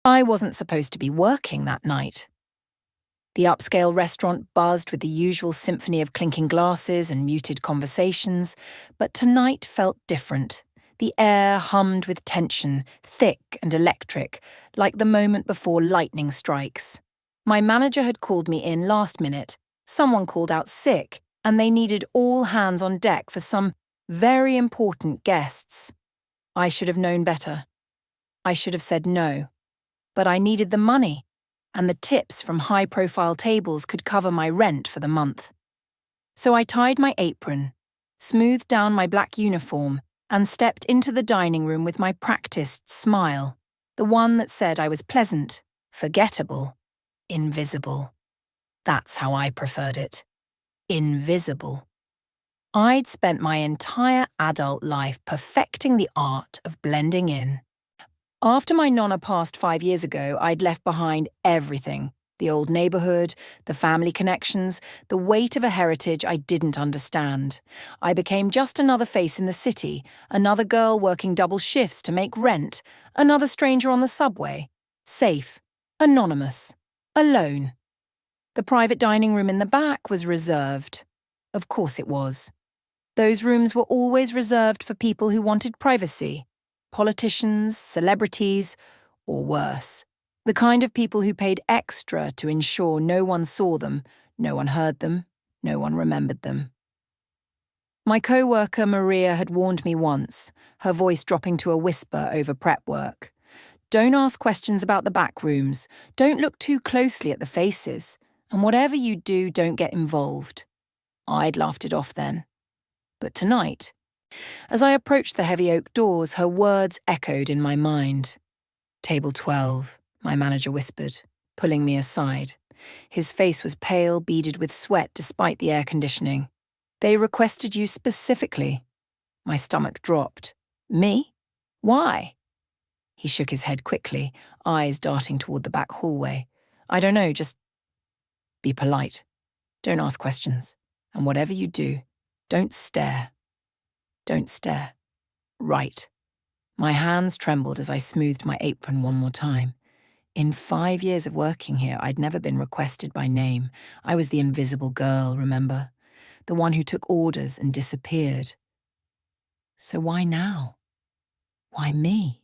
I wasn't supposed to be working that night. The upscale restaurant buzzed with the usual symphony of clinking glasses and muted conversations, but tonight felt different. The air hummed with tension, thick and electric, like the moment before lightning strikes. My manager had called me in last minute. Someone called out sick, and they needed all hands on deck for some very important guests. I should have known better. I should have said no. But I needed the money, and the tips from high-profile tables could cover my rent for the month. So I tied my apron, smoothed down my black uniform, and stepped into the dining room with my practiced smile, the one that said I was pleasant, forgettable, invisible. That's how I preferred it. Invisible. I'd spent my entire adult life perfecting the art of blending in. After my nonna passed 5 years ago, I'd left behind everything. The old neighborhood, the family connections, the weight of a heritage I didn't understand. I became just another face in the city, another girl working double shifts to make rent, another stranger on the subway. Safe, anonymous, alone. The private dining room in the back was reserved. Of course it was. Those rooms were always reserved for people who wanted privacy. Politicians, celebrities, or worse. The kind of people who paid extra to ensure no one saw them, no one heard them, no one remembered them. My co-worker Maria had warned me once, her voice dropping to a whisper over prep work. Don't ask questions about the back rooms, don't look too closely at the faces, and whatever you do, don't get involved. I'd laughed it off then. But tonight, as I approached the heavy oak doors, her words echoed in my mind. Table 12, my manager whispered, pulling me aside. His face was pale, beaded with sweat despite the air conditioning. They requested you specifically. My stomach dropped. Me? Why? He shook his head quickly, eyes darting toward the back hallway. I don't know, just be polite. Don't ask questions. And whatever you do, don't stare. Don't stare. Right. My hands trembled as I smoothed my apron one more time. In 5 years of working here, I'd never been requested by name. I was the invisible girl, remember? The one who took orders and disappeared. So why now? Why me?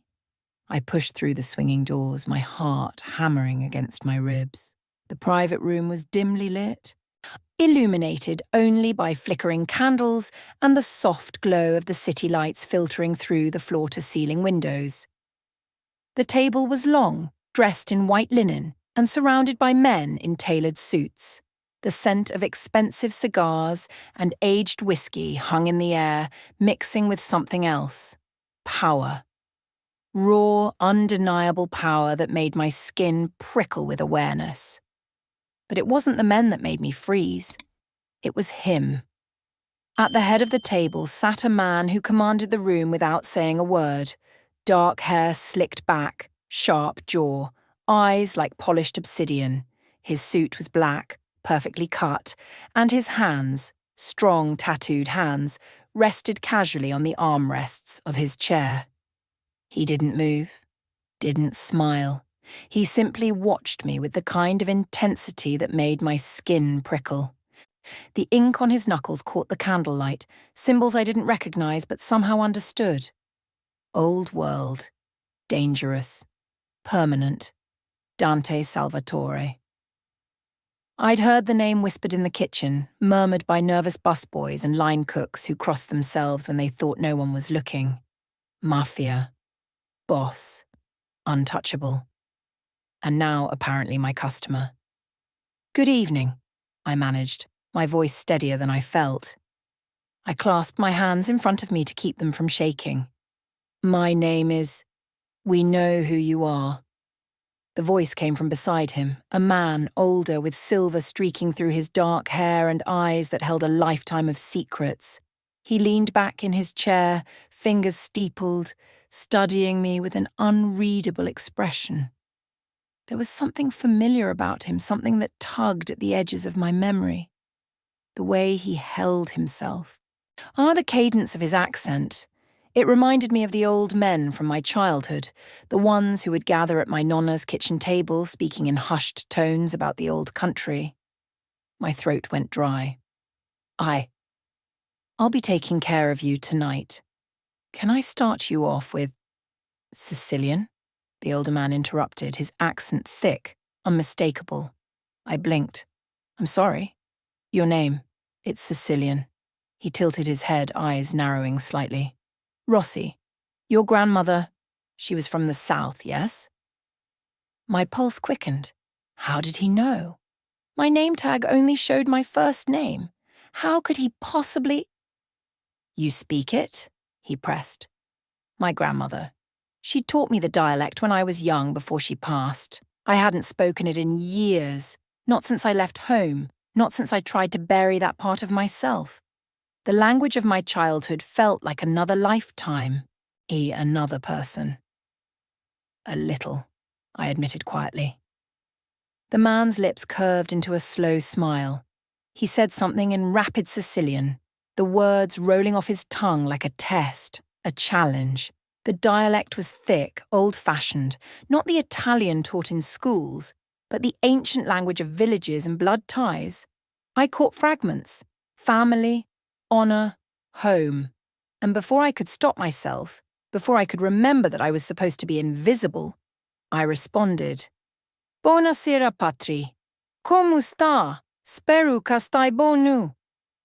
I pushed through the swinging doors, my heart hammering against my ribs. The private room was dimly lit, illuminated only by flickering candles and the soft glow of the city lights filtering through the floor-to-ceiling windows. The table was long, dressed in white linen, and surrounded by men in tailored suits. The scent of expensive cigars and aged whiskey hung in the air, mixing with something else. Power. Raw, undeniable power that made my skin prickle with awareness. But it wasn't the men that made me freeze. It was him. At the head of the table sat a man who commanded the room without saying a word. Dark hair slicked back, sharp jaw, eyes like polished obsidian. His suit was black, perfectly cut, and his hands, strong tattooed hands, rested casually on the armrests of his chair. He didn't move, didn't smile. He simply watched me with the kind of intensity that made my skin prickle. The ink on his knuckles caught the candlelight, symbols I didn't recognize but somehow understood. Old world, dangerous, permanent, Dante Salvatore. I'd heard the name whispered in the kitchen, murmured by nervous busboys and line cooks who crossed themselves when they thought no one was looking. Mafia, boss, untouchable. And now, apparently, my customer. Good evening, I managed, my voice steadier than I felt. I clasped my hands in front of me to keep them from shaking. My name is... We know who you are. The voice came from beside him, a man older with silver streaking through his dark hair and eyes that held a lifetime of secrets. He leaned back in his chair, fingers steepled, studying me with an unreadable expression. There was something familiar about him, something that tugged at the edges of my memory. The way he held himself. The cadence of his accent. It reminded me of the old men from my childhood, the ones who would gather at my nonna's kitchen table speaking in hushed tones about the old country. My throat went dry. I'll be taking care of you tonight. Can I start you off with Sicilian? The older man interrupted, his accent thick, unmistakable. I blinked. I'm sorry. Your name. It's Sicilian. He tilted his head, eyes narrowing slightly. Rossi. Your grandmother, she was from the south, yes? My pulse quickened. How did he know? My name tag only showed my first name. How could he possibly— You speak it? He pressed. My grandmother. She taught me the dialect when I was young before she passed. I hadn't spoken it in years, not since I left home, not since I tried to bury that part of myself. The language of my childhood felt like another lifetime, another person. A little, I admitted quietly. The man's lips curved into a slow smile. He said something in rapid Sicilian, the words rolling off his tongue like a test, a challenge. The dialect was thick, old-fashioned, not the Italian taught in schools, but the ancient language of villages and blood ties. I caught fragments: family, honor, home. And before I could stop myself, before I could remember that I was supposed to be invisible, I responded. Buonasera, Patri. Come sta? Speru ca stai bonu.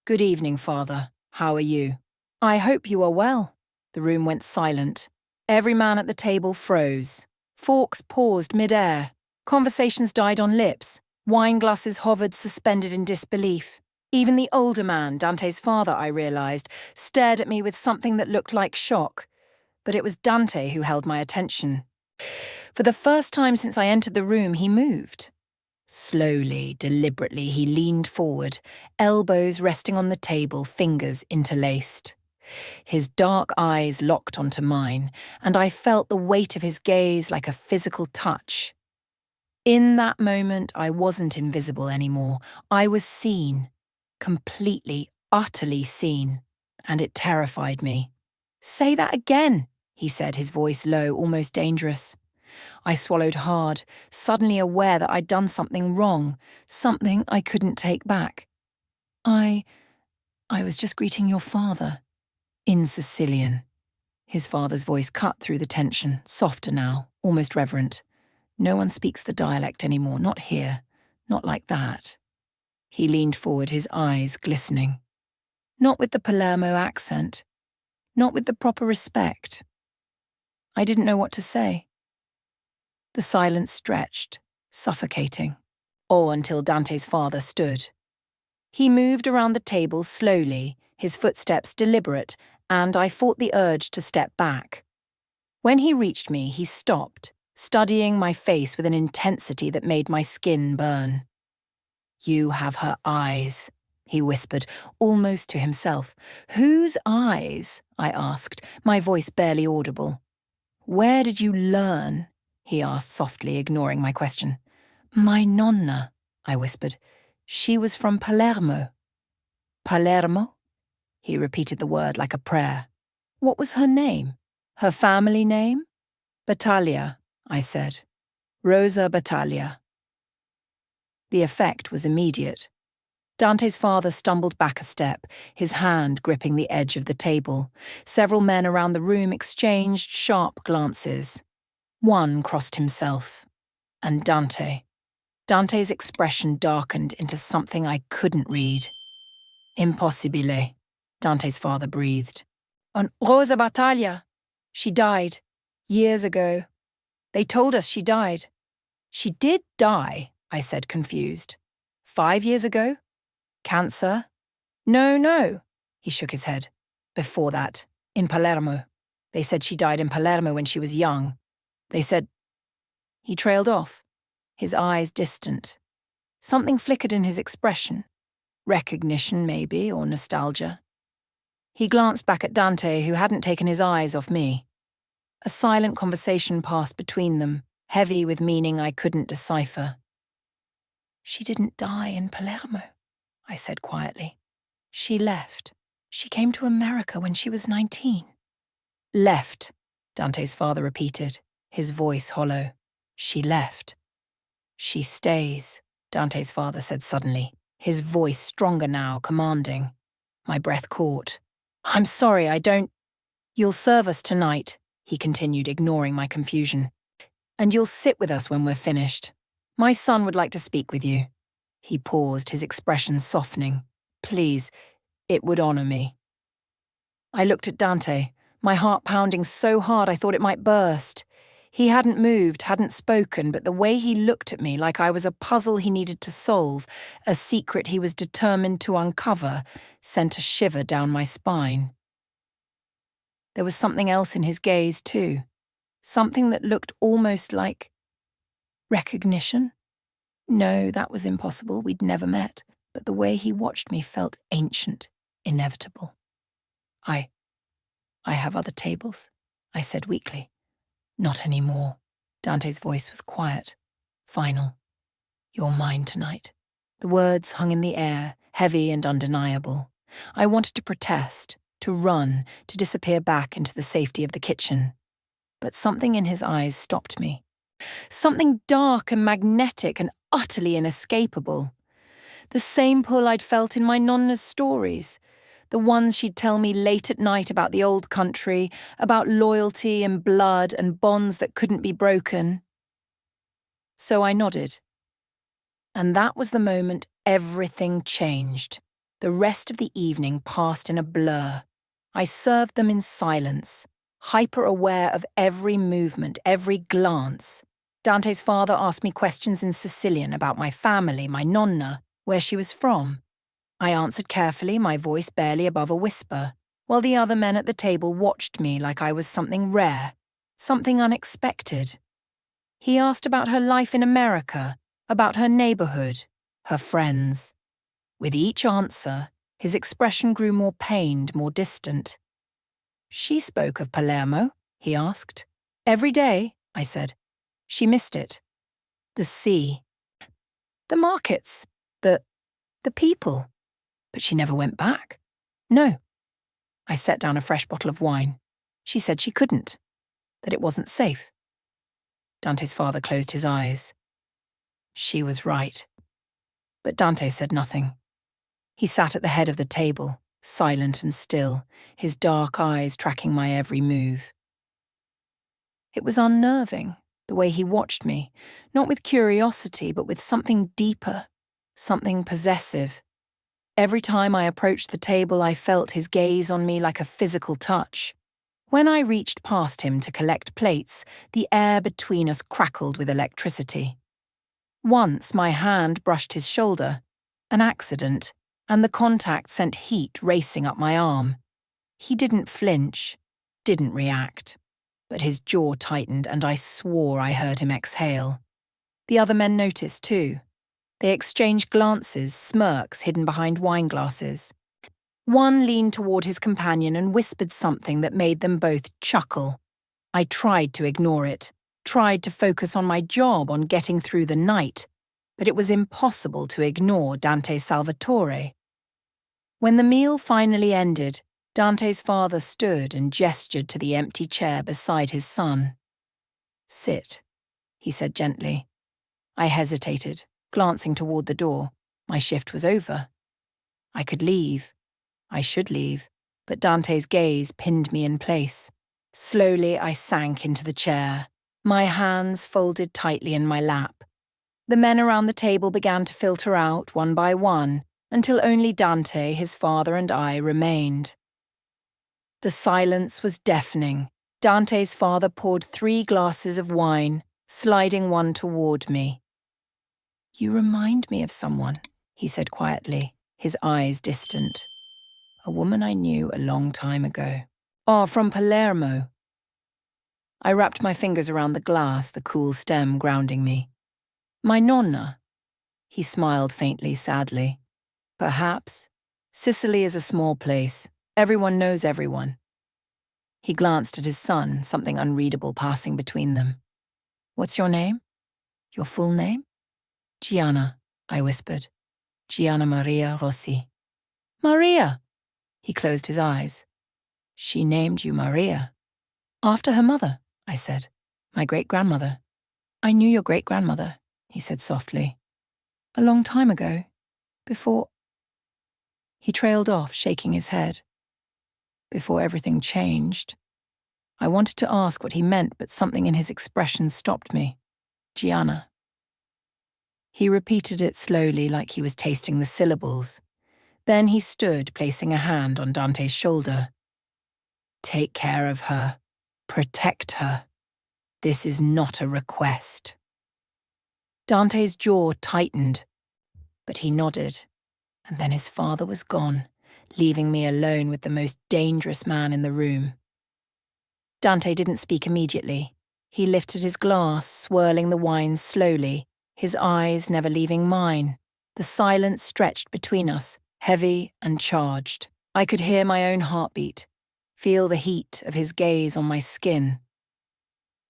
Good evening, Father. How are you? I hope you are well. The room went silent. Every man at the table froze. Forks paused mid-air. Conversations died on lips. Wine glasses hovered suspended in disbelief. Even the older man, Dante's father, I realized, stared at me with something that looked like shock. But it was Dante who held my attention. For the first time since I entered the room, he moved. Slowly, deliberately, he leaned forward, elbows resting on the table, fingers interlaced. His dark eyes locked onto mine, and I felt the weight of his gaze like a physical touch. In that moment, I wasn't invisible anymore. I was seen. Completely, utterly seen. And it terrified me. Say that again, he said, his voice low, almost dangerous. I swallowed hard, suddenly aware that I'd done something wrong, something I couldn't take back. I was just greeting your father. In Sicilian. His father's voice cut through the tension, softer now, almost reverent. No one speaks the dialect anymore, not here, not like that. He leaned forward, his eyes glistening. Not with the Palermo accent, not with the proper respect. I didn't know what to say. The silence stretched, suffocating. Or until Dante's father stood. He moved around the table slowly, his footsteps deliberate, and I fought the urge to step back. When he reached me, he stopped, studying my face with an intensity that made my skin burn. You have her eyes, he whispered, almost to himself. Whose eyes? I asked, my voice barely audible. Where did you learn? He asked softly, ignoring my question. My nonna, I whispered. She was from Palermo. Palermo? He repeated the word like a prayer. What was her name? Her family name? Battaglia, I said. Rosa Battaglia. The effect was immediate. Dante's father stumbled back a step, his hand gripping the edge of the table. Several men around the room exchanged sharp glances. One crossed himself. And Dante. Dante's expression darkened into something I couldn't read. Impossibile, Dante's father breathed. On Rosa Battaglia. She died. Years ago. They told us she died. She did die, I said, confused. 5 years ago? Cancer? No. He shook his head. Before that, in Palermo. They said she died in Palermo when she was young. They said— He trailed off, his eyes distant. Something flickered in his expression. Recognition, maybe, or nostalgia. He glanced back at Dante, who hadn't taken his eyes off me. A silent conversation passed between them, heavy with meaning I couldn't decipher. She didn't die in Palermo, I said quietly. She left. She came to America when she was 19. Left, Dante's father repeated, his voice hollow. She left. She stays, Dante's father said suddenly, his voice stronger now, commanding. My breath caught. I'm sorry, I don't... You'll serve us tonight, he continued, ignoring my confusion. And you'll sit with us when we're finished. My son would like to speak with you. He paused, his expression softening. Please, it would honor me. I looked at Dante, my heart pounding so hard I thought it might burst. He hadn't moved, hadn't spoken, but the way he looked at me like I was a puzzle he needed to solve, a secret he was determined to uncover, sent a shiver down my spine. There was something else in his gaze, too. Something that looked almost like... recognition? No, that was impossible, we'd never met, but the way he watched me felt ancient, inevitable. I have other tables, I said weakly. Not anymore. Dante's voice was quiet, final. You're mine tonight. The words hung in the air, heavy and undeniable. I wanted to protest, to run, to disappear back into the safety of the kitchen. But something in his eyes stopped me. Something dark and magnetic and utterly inescapable. The same pull I'd felt in my nonna's stories. The ones she'd tell me late at night about the old country, about loyalty and blood and bonds that couldn't be broken. So I nodded. And that was the moment everything changed. The rest of the evening passed in a blur. I served them in silence, hyper-aware of every movement, every glance. Dante's father asked me questions in Sicilian about my family, my nonna, where she was from. I answered carefully, my voice barely above a whisper, while the other men at the table watched me like I was something rare, something unexpected. He asked about her life in America, about her neighborhood, her friends. With each answer, his expression grew more pained, more distant. She spoke of Palermo, he asked. Every day, I said. She missed it. The sea. The markets. The people. But she never went back. No. I set down a fresh bottle of wine. She said she couldn't, that it wasn't safe. Dante's father closed his eyes. She was right. But Dante said nothing. He sat at the head of the table, silent and still, his dark eyes tracking my every move. It was unnerving, the way he watched me, not with curiosity, but with something deeper, something possessive. Every time I approached the table, I felt his gaze on me like a physical touch. When I reached past him to collect plates, the air between us crackled with electricity. Once my hand brushed his shoulder, an accident, and the contact sent heat racing up my arm. He didn't flinch, didn't react, but his jaw tightened and I swore I heard him exhale. The other men noticed too. They exchanged glances, smirks hidden behind wine glasses. One leaned toward his companion and whispered something that made them both chuckle. I tried to ignore it, tried to focus on my job, on getting through the night, but it was impossible to ignore Dante Salvatore. When the meal finally ended, Dante's father stood and gestured to the empty chair beside his son. Sit, he said gently. I hesitated, glancing toward the door. My shift was over. I could leave. I should leave, but Dante's gaze pinned me in place. Slowly, I sank into the chair, my hands folded tightly in my lap. The men around the table began to filter out, one by one, until only Dante, his father, and I remained. The silence was deafening. Dante's father poured 3 glasses of wine, sliding one toward me. You remind me of someone, he said quietly, his eyes distant. A woman I knew a long time ago. Oh, from Palermo. I wrapped my fingers around the glass, the cool stem grounding me. My nonna. He smiled faintly, sadly. Perhaps. Sicily is a small place. Everyone knows everyone. He glanced at his son, something unreadable passing between them. What's your name? Your full name? Gianna, I whispered. Gianna Maria Rossi. Maria! He closed his eyes. She named you Maria. After her mother, I said. My great-grandmother. I knew your great-grandmother, he said softly. A long time ago. Before... He trailed off, shaking his head. Before everything changed. I wanted to ask what he meant, but something in his expression stopped me. Gianna. He repeated it slowly, like he was tasting the syllables. Then he stood, placing a hand on Dante's shoulder. Take care of her. Protect her. This is not a request. Dante's jaw tightened, but he nodded, and then his father was gone, leaving me alone with the most dangerous man in the room. Dante didn't speak immediately. He lifted his glass, swirling the wine slowly, his eyes never leaving mine. The silence stretched between us, heavy and charged. I could hear my own heartbeat, feel the heat of his gaze on my skin.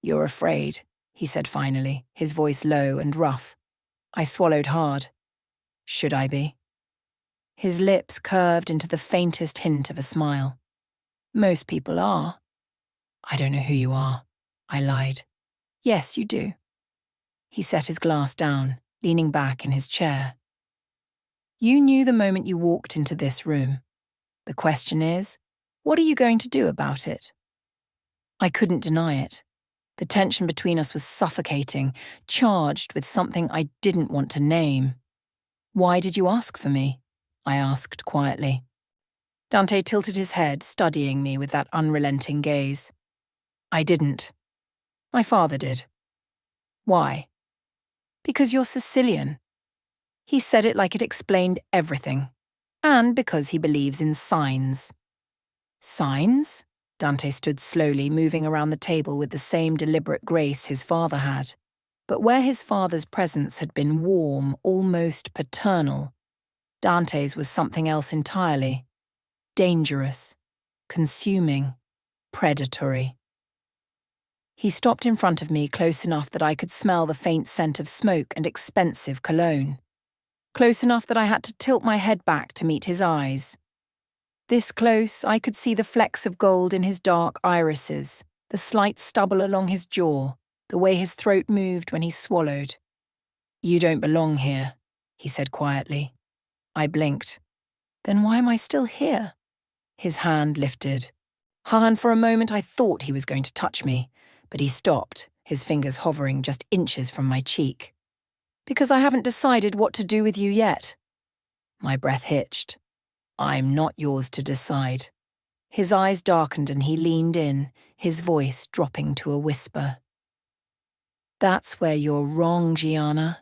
You're afraid, he said finally, his voice low and rough. I swallowed hard. Should I be? His lips curved into the faintest hint of a smile. Most people are. I don't know who you are, I lied. Yes, you do. He set his glass down, leaning back in his chair. You knew the moment you walked into this room. The question is, what are you going to do about it? I couldn't deny it. The tension between us was suffocating, charged with something I didn't want to name. Why did you ask for me? I asked quietly. Dante tilted his head, studying me with that unrelenting gaze. I didn't. My father did. Why? Because you're Sicilian. He said it like it explained everything. And because he believes in signs. Signs? Dante stood slowly, moving around the table with the same deliberate grace his father had. But where his father's presence had been warm, almost paternal, Dante's was something else entirely. Dangerous, consuming, predatory. He stopped in front of me close enough that I could smell the faint scent of smoke and expensive cologne. Close enough that I had to tilt my head back to meet his eyes. This close, I could see the flecks of gold in his dark irises, the slight stubble along his jaw, the way his throat moved when he swallowed. You don't belong here, he said quietly. I blinked. Then why am I still here? His hand lifted. And for a moment I thought he was going to touch me, but he stopped, his fingers hovering just inches from my cheek. Because I haven't decided what to do with you yet. My breath hitched. I'm not yours to decide. His eyes darkened and he leaned in, his voice dropping to a whisper. That's where you're wrong, Gianna.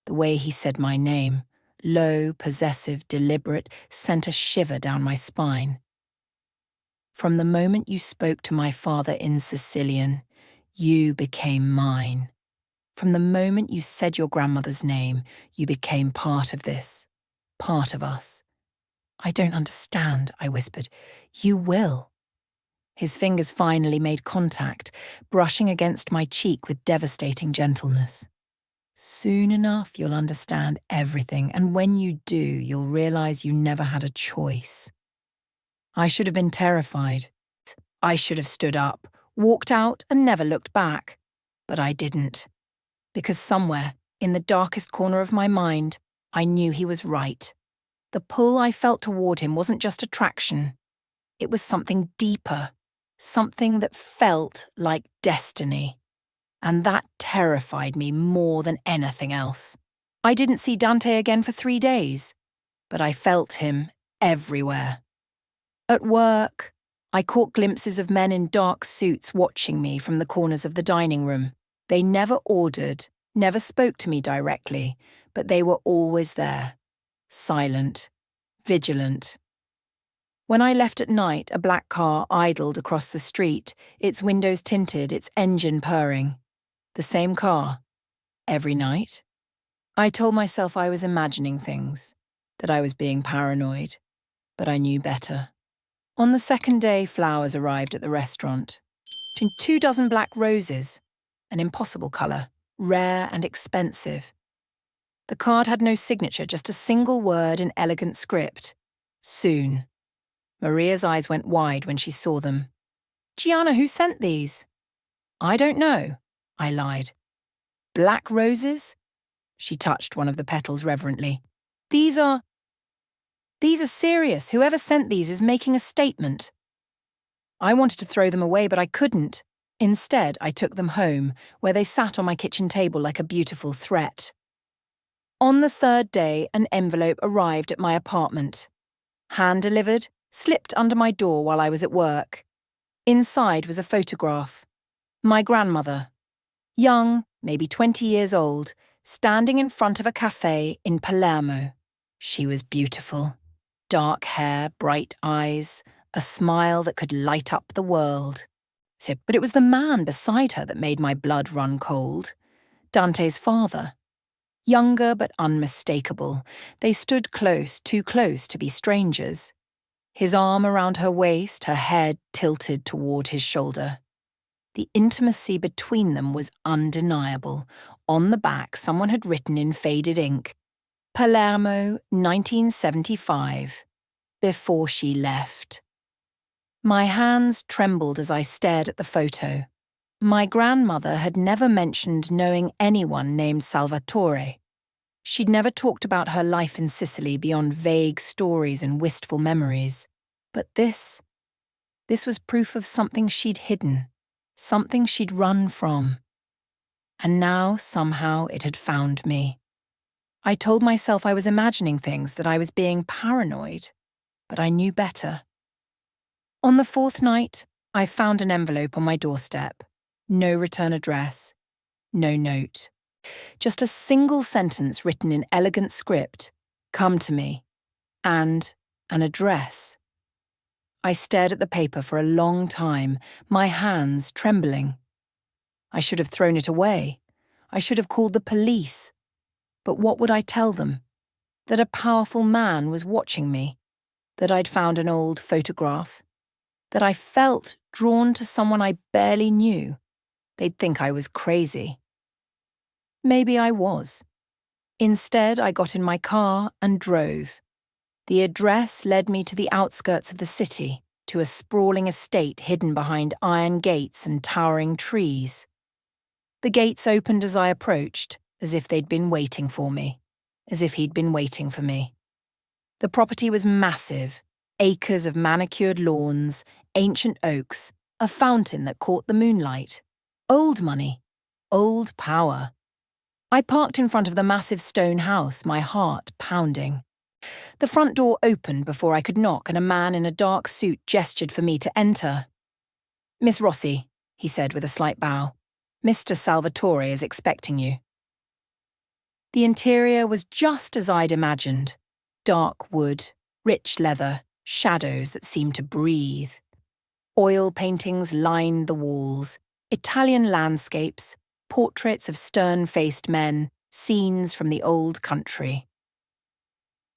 The way he said my name, low, possessive, deliberate, sent a shiver down my spine. From the moment you spoke to my father in Sicilian, you became mine. From the moment you said your grandmother's name, you became part of this, part of us. I don't understand, I whispered. You will. His fingers finally made contact, brushing against my cheek with devastating gentleness. Soon enough, you'll understand everything, and when you do, you'll realize you never had a choice. I should have been terrified. I should have stood up, walked out, and never looked back. But I didn't. Because somewhere, in the darkest corner of my mind, I knew he was right. The pull I felt toward him wasn't just attraction. It was something deeper, something that felt like destiny. And that terrified me more than anything else. I didn't see Dante again for 3 days, but I felt him everywhere. At work, I caught glimpses of men in dark suits watching me from the corners of the dining room. They never ordered, never spoke to me directly, but they were always there, silent, vigilant. When I left at night, a black car idled across the street, its windows tinted, its engine purring. The same car. Every night. I told myself I was imagining things, that I was being paranoid, but I knew better. On the second day, flowers arrived at the restaurant. 24 black roses, an impossible colour, rare and expensive. The card had no signature, just a single word in elegant script. Soon. Maria's eyes went wide when she saw them. Gianna, who sent these? I don't know, I lied. Black roses? She touched one of the petals reverently. These are serious. Whoever sent these is making a statement. I wanted to throw them away, but I couldn't. Instead, I took them home, where they sat on my kitchen table like a beautiful threat. On the third day, an envelope arrived at my apartment. Hand-delivered, slipped under my door while I was at work. Inside was a photograph. My grandmother. Young, maybe 20 years old, standing in front of a cafe in Palermo. She was beautiful. Dark hair, bright eyes, a smile that could light up the world. But it was the man beside her that made my blood run cold. Dante's father. Younger but unmistakable, they stood close, too close to be strangers. His arm around her waist, her head tilted toward his shoulder. The intimacy between them was undeniable. On the back, someone had written in faded ink, Palermo, 1975, before she left. My hands trembled as I stared at the photo. My grandmother had never mentioned knowing anyone named Salvatore. She'd never talked about her life in Sicily beyond vague stories and wistful memories. But this was proof of something she'd hidden, something she'd run from. And now, somehow, it had found me. I told myself I was imagining things, that I was being paranoid, but I knew better. On the fourth night, I found an envelope on my doorstep. No return address, no note. Just a single sentence written in elegant script, come to me, and an address. I stared at the paper for a long time, my hands trembling. I should have thrown it away. I should have called the police. But what would I tell them? That a powerful man was watching me, that I'd found an old photograph, that I felt drawn to someone I barely knew. They'd think I was crazy. Maybe I was. Instead, I got in my car and drove. The address led me to the outskirts of the city, to a sprawling estate hidden behind iron gates and towering trees. The gates opened as I approached, as if they'd been waiting for me, as if he'd been waiting for me. The property was massive, acres of manicured lawns, ancient oaks, a fountain that caught the moonlight. Old money, old power. I parked in front of the massive stone house, my heart pounding. The front door opened before I could knock, and a man in a dark suit gestured for me to enter. Miss Rossi, he said with a slight bow. Mr. Salvatore is expecting you. The interior was just as I'd imagined. Dark wood, rich leather, shadows that seemed to breathe. Oil paintings lined the walls, Italian landscapes, portraits of stern-faced men, scenes from the old country.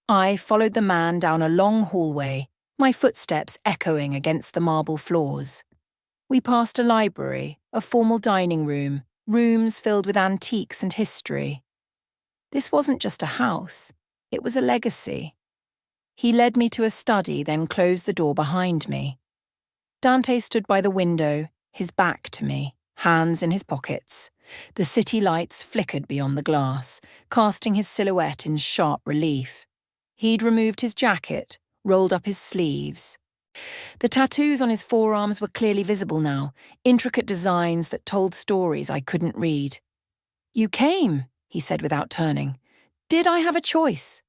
I followed the man down a long hallway, my footsteps echoing against the marble floors. We passed a library, a formal dining room, rooms filled with antiques and history. This wasn't just a house, it was a legacy. He led me to a study, then closed the door behind me. Dante stood by the window, his back to me, hands in his pockets. The city lights flickered beyond the glass, casting his silhouette in sharp relief. He'd removed his jacket, rolled up his sleeves. The tattoos on his forearms were clearly visible now, intricate designs that told stories I couldn't read. You came, he said without turning. Did I have a choice?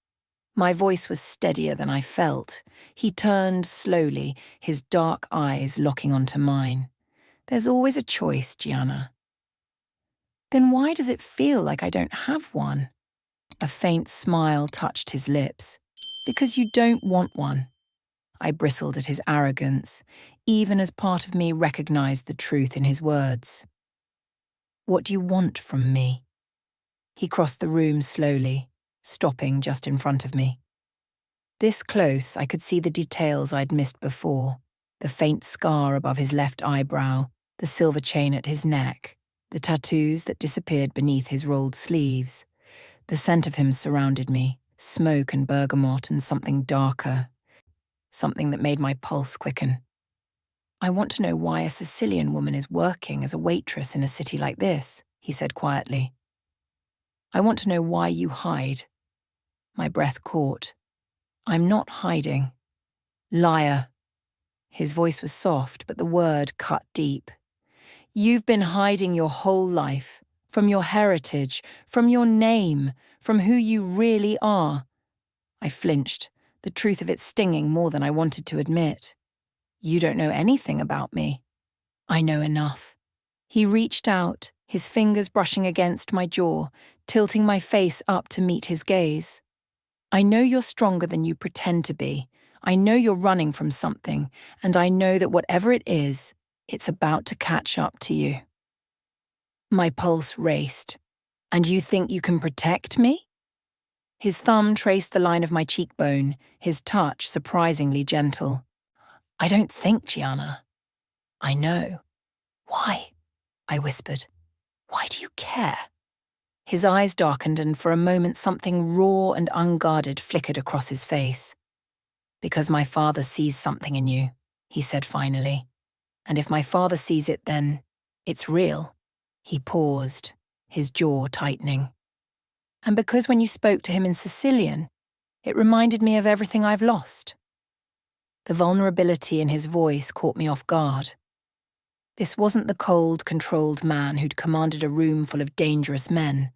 My voice was steadier than I felt. He turned slowly, his dark eyes locking onto mine. There's always a choice, Gianna. Then why does it feel like I don't have one? A faint smile touched his lips. Because you don't want one. I bristled at his arrogance, even as part of me recognized the truth in his words. What do you want from me? He crossed the room slowly, stopping just in front of me. This close, I could see the details I'd missed before, the faint scar above his left eyebrow, the silver chain at his neck, the tattoos that disappeared beneath his rolled sleeves. The scent of him surrounded me, smoke and bergamot and something darker, something that made my pulse quicken. I want to know why a Sicilian woman is working as a waitress in a city like this, he said quietly. I want to know why you hide. My breath caught. I'm not hiding. Liar. His voice was soft, but the word cut deep. You've been hiding your whole life, from your heritage, from your name, from who you really are. I flinched, the truth of it stinging more than I wanted to admit. You don't know anything about me. I know enough. He reached out, his fingers brushing against my jaw, tilting my face up to meet his gaze. I know you're stronger than you pretend to be. I know you're running from something, and I know that whatever it is, it's about to catch up to you. My pulse raced. And you think you can protect me? His thumb traced the line of my cheekbone, his touch surprisingly gentle. I don't think, Gianna. I know. Why? I whispered. Why do you care? His eyes darkened, and for a moment something raw and unguarded flickered across his face. Because my father sees something in you, he said finally. And if my father sees it, then it's real. He paused, his jaw tightening. And because when you spoke to him in Sicilian, it reminded me of everything I've lost. The vulnerability in his voice caught me off guard. This wasn't the cold, controlled man who'd commanded a room full of dangerous men.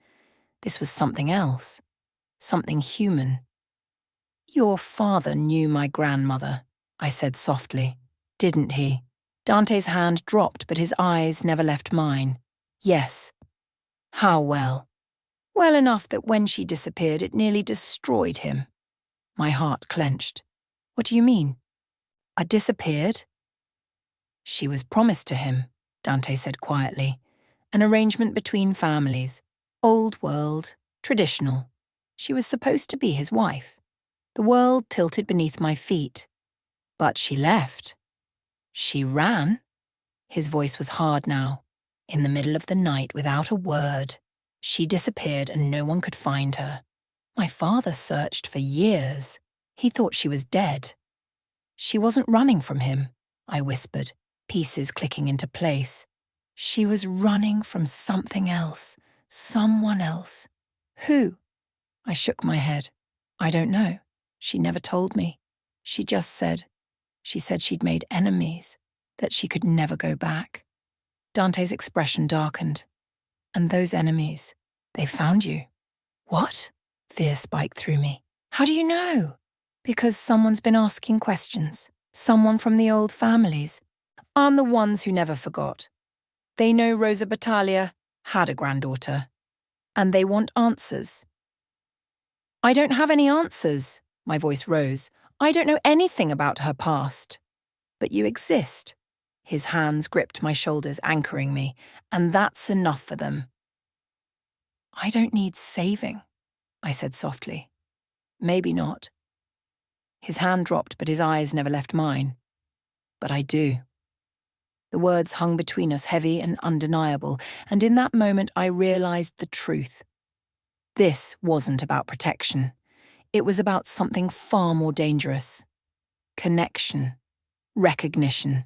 This was something else, something human. Your father knew my grandmother, I said softly. Didn't he? Dante's hand dropped, but his eyes never left mine. Yes. How well? Well enough that when she disappeared, it nearly destroyed him. My heart clenched. What do you mean? I disappeared? She was promised to him, Dante said quietly. An arrangement between families. Old world, traditional. She was supposed to be his wife. The world tilted beneath my feet. But she left. She ran. His voice was hard now. In the middle of the night, without a word. She disappeared and no one could find her. My father searched for years. He thought she was dead. She wasn't running from him, I whispered, pieces clicking into place. She was running from something else, someone else. Who? I shook my head. I don't know. She never told me. She said she'd made enemies, that she could never go back. Dante's expression darkened. And those enemies, they found you. What? Fear spiked through me. How do you know? Because someone's been asking questions. Someone from the old families. I'm the ones who never forgot. They know Rosa Battaglia had a granddaughter. And they want answers. I don't have any answers, my voice rose. I don't know anything about her past. But you exist. His hands gripped my shoulders, anchoring me, and that's enough for them. I don't need saving, I said softly. Maybe not. His hand dropped, but his eyes never left mine. But I do. The words hung between us, heavy and undeniable, and in that moment I realized the truth. This wasn't about protection. It was about something far more dangerous. Connection. Recognition.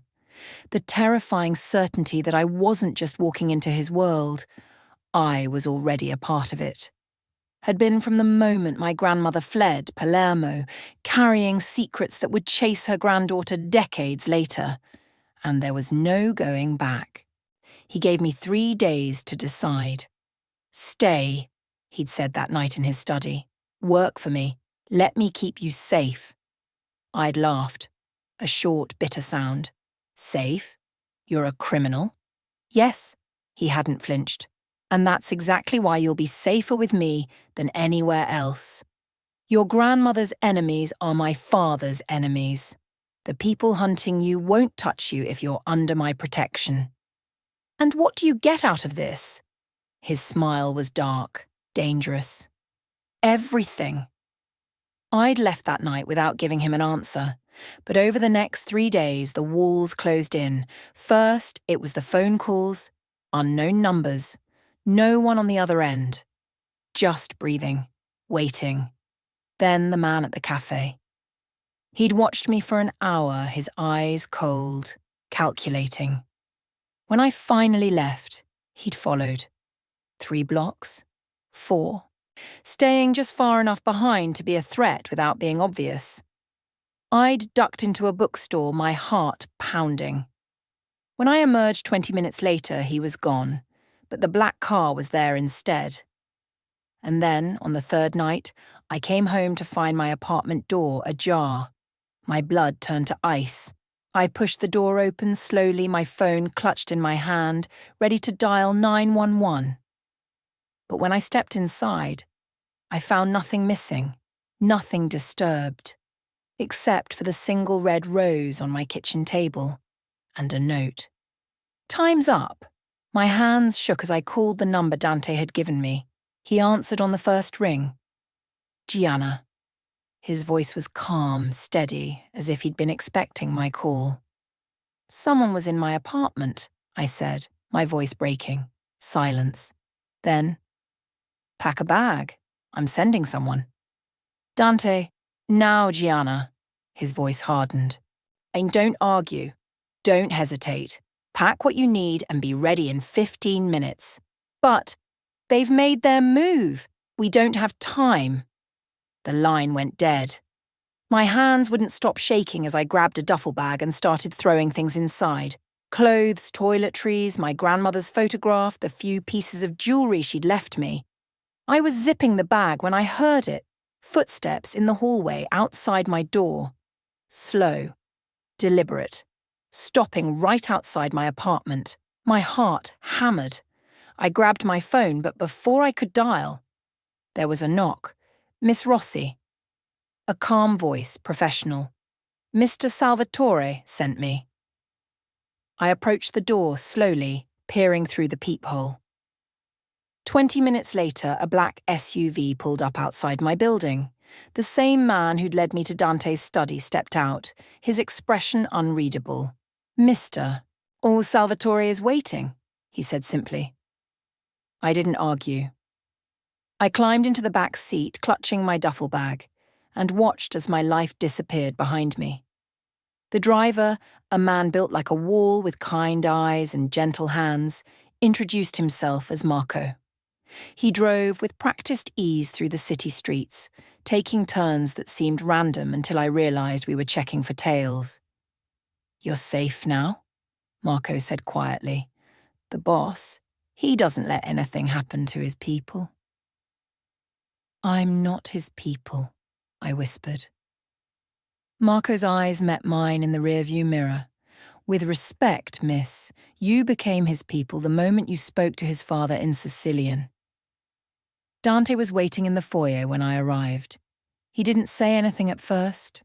The terrifying certainty that I wasn't just walking into his world. I was already a part of it. Had been from the moment my grandmother fled Palermo, carrying secrets that would chase her granddaughter decades later. And there was no going back. He gave me 3 days to decide. Stay, he'd said that night in his study. Work for me. Let me keep you safe. I'd laughed. A short, bitter sound. Safe? You're a criminal? Yes, he hadn't flinched. And that's exactly why you'll be safer with me than anywhere else. Your grandmother's enemies are my father's enemies. The people hunting you won't touch you if you're under my protection. And what do you get out of this? His smile was dark, dangerous. Everything. I'd left that night without giving him an answer. But over the next 3 days, the walls closed in. First, it was the phone calls, unknown numbers, no one on the other end. Just breathing, waiting. Then the man at the cafe. He'd watched me for an hour, his eyes cold, calculating. When I finally left, he'd followed. 3 blocks, 4, staying just far enough behind to be a threat without being obvious. I'd ducked into a bookstore, my heart pounding. When I emerged 20 minutes later, he was gone, but the black car was there instead. And then, on the 3rd night, I came home to find my apartment door ajar. My blood turned to ice. I pushed the door open slowly, my phone clutched in my hand, ready to dial 911. But when I stepped inside, I found nothing missing, nothing disturbed, except for the single red rose on my kitchen table, and a note. "Time's up." My hands shook as I called the number Dante had given me. He answered on the first ring. Gianna. His voice was calm, steady, as if he'd been expecting my call. "Someone was in my apartment," I said, my voice breaking. Silence. Then, "Pack a bag. I'm sending someone." "Dante, now, Gianna." His voice hardened. "And don't argue. Don't hesitate. Pack what you need and be ready in 15 minutes. But they've made their move. We don't have time." The line went dead. My hands wouldn't stop shaking as I grabbed a duffel bag and started throwing things inside. Clothes, toiletries, my grandmother's photograph, the few pieces of jewelry she'd left me. I was zipping the bag when I heard it. Footsteps in the hallway outside my door. Slow, deliberate, stopping right outside my apartment. My heart hammered. I grabbed my phone, but before I could dial, there was a knock. "Miss Rossi." A calm voice, professional. "Mr. Salvatore sent me." I approached the door slowly, peering through the peephole. 20 minutes later, a black SUV pulled up outside my building. The same man who'd led me to Dante's study stepped out, his expression unreadable. "Mr. All Salvatore is waiting," he said simply. I didn't argue. I climbed into the back seat, clutching my duffel bag, and watched as my life disappeared behind me. The driver, a man built like a wall with kind eyes and gentle hands, introduced himself as Marco. He drove with practiced ease through the city streets, taking turns that seemed random until I realized we were checking for tails. "You're safe now," Marco said quietly. "The boss, he doesn't let anything happen to his people." "I'm not his people," I whispered. Marco's eyes met mine in the rearview mirror. "With respect, miss, you became his people the moment you spoke to his father in Sicilian." Dante was waiting in the foyer when I arrived. He didn't say anything at first.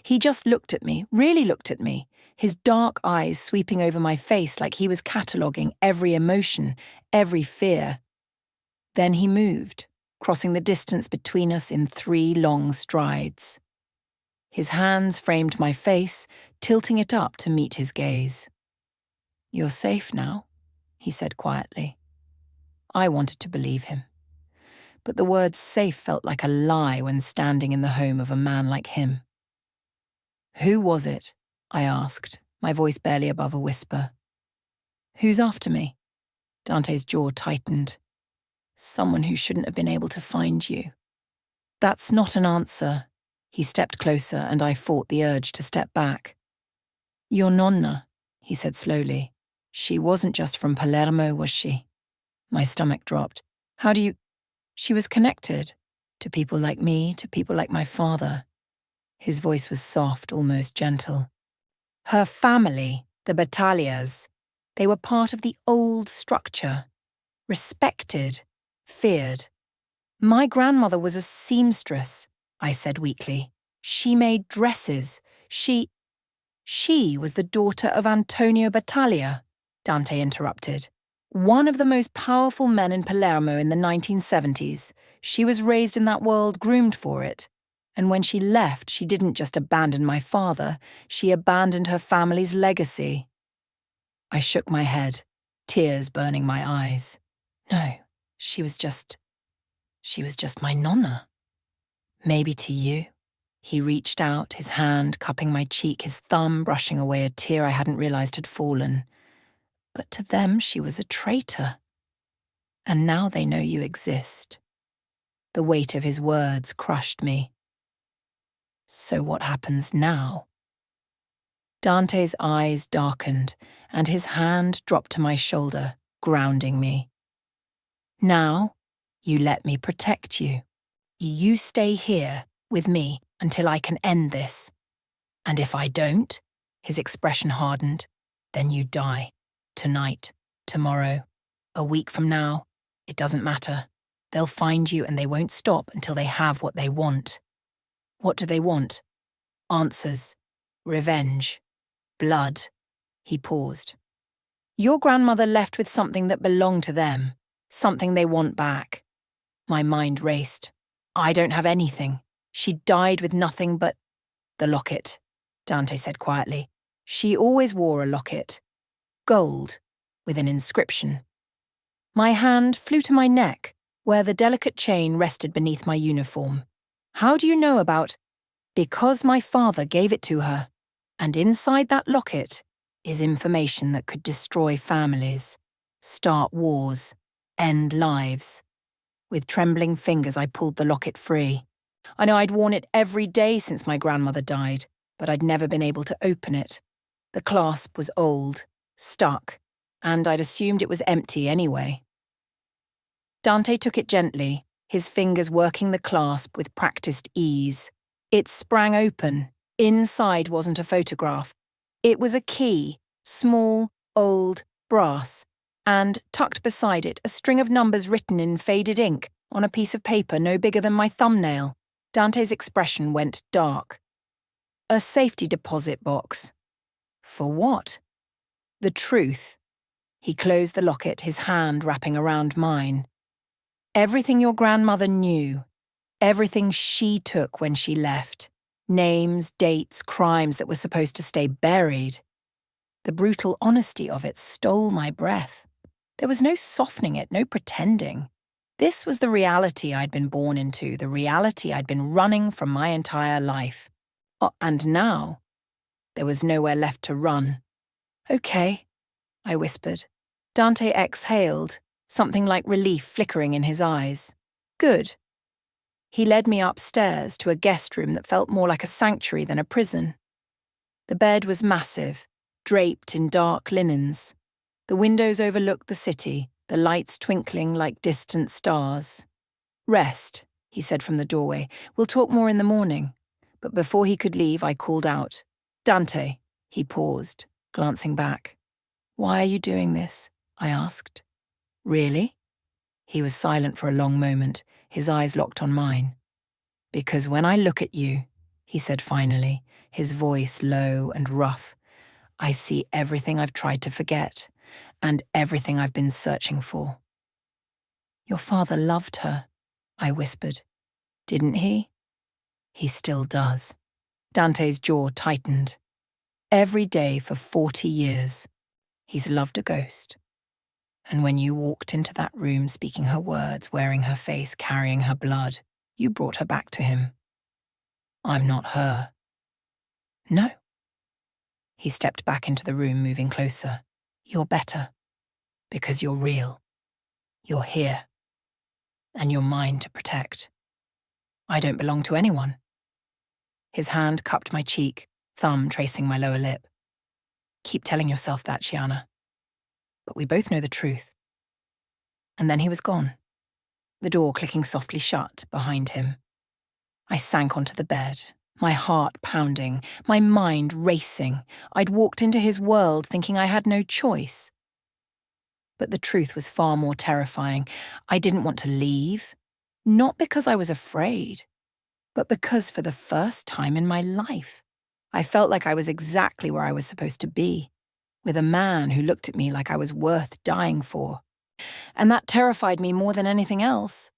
He just looked at me, really looked at me, his dark eyes sweeping over my face like he was cataloguing every emotion, every fear. Then he moved, crossing the distance between us in 3 long strides. His hands framed my face, tilting it up to meet his gaze. "You're safe now," he said quietly. I wanted to believe him. But the word safe felt like a lie when standing in the home of a man like him. "Who was it?" I asked, my voice barely above a whisper. "Who's after me?" Dante's jaw tightened. "Someone who shouldn't have been able to find you." "That's not an answer." He stepped closer and I fought the urge to step back. "Your nonna," he said slowly. "She wasn't just from Palermo, was she?" My stomach dropped. "How do you—" "She was connected. To people like me, to people like my father." His voice was soft, almost gentle. "Her family, the Battaglias, they were part of the old structure. Respected, feared. My grandmother was a seamstress," I said weakly. "She made dresses. She was the daughter of Antonio Battaglia," Dante interrupted. "One of the most powerful men in Palermo in the 1970s. She was raised in that world, groomed for it. And when she left, she didn't just abandon my father, she abandoned her family's legacy." I shook my head, tears burning my eyes. "No, she was just my nonna." "Maybe to you," He reached out, his hand cupping my cheek, his thumb brushing away a tear I hadn't realized had fallen. But to them, she was a traitor. And now they know you exist. The weight of his words crushed me. So what happens now? Dante's eyes darkened, and his hand dropped to my shoulder, grounding me. Now, you let me protect you. You stay here with me until I can end this. And if I don't, his expression hardened, then you die. Tonight, tomorrow, a week from now, it doesn't matter. They'll find you and they won't stop until they have what they want. What do they want? Answers. Revenge. Blood. He paused. Your grandmother left with something that belonged to them, something they want back. My mind raced. I don't have anything. She died with nothing but the locket, Dante said quietly. She always wore a locket. Gold, with an inscription. My hand flew to my neck, where the delicate chain rested beneath my uniform. How do you know about? Because my father gave it to her, and inside that locket is information that could destroy families, start wars, end lives. With trembling fingers, I pulled the locket free. I know I'd worn it every day since my grandmother died, but I'd never been able to open it. The clasp was old, stuck, and I'd assumed it was empty anyway. Dante took it gently, his fingers working the clasp with practiced ease. It sprang open. Inside wasn't a photograph. It was a key, small, old, brass, and tucked beside it a string of numbers written in faded ink on a piece of paper no bigger than my thumbnail. Dante's expression went dark. A safety deposit box. For what? The truth. He closed the locket, his hand wrapping around mine. Everything your grandmother knew. Everything she took when she left. Names, dates, crimes that were supposed to stay buried. The brutal honesty of it stole my breath. There was no softening it, no pretending. This was the reality I'd been born into, the reality I'd been running from my entire life. Oh, and now, there was nowhere left to run. Okay, I whispered. Dante exhaled, something like relief flickering in his eyes. Good. He led me upstairs to a guest room that felt more like a sanctuary than a prison. The bed was massive, draped in dark linens. The windows overlooked the city, the lights twinkling like distant stars. Rest, he said from the doorway. We'll talk more in the morning. But before he could leave, I called out. Dante. He paused, glancing back. Why are you doing this? I asked. Really? He was silent for a long moment, his eyes locked on mine. Because when I look at you, he said finally, his voice low and rough, I see everything I've tried to forget, and everything I've been searching for. Your father loved her, I whispered. Didn't he? He still does. Dante's jaw tightened. Every day for 40 years, he's loved a ghost. And when you walked into that room speaking her words, wearing her face, carrying her blood, you brought her back to him. I'm not her. No. He stepped back into the room, moving closer. You're better. Because you're real. You're here. And you're mine to protect. I don't belong to anyone. His hand cupped my cheek, thumb tracing my lower lip. Keep telling yourself that, Gianna. But we both know the truth. And then he was gone, the door clicking softly shut behind him. I sank onto the bed, my heart pounding, my mind racing. I'd walked into his world thinking I had no choice. But the truth was far more terrifying. I didn't want to leave, not because I was afraid, but because for the first time in my life, I felt like I was exactly where I was supposed to be, with a man who looked at me like I was worth dying for. And that terrified me more than anything else.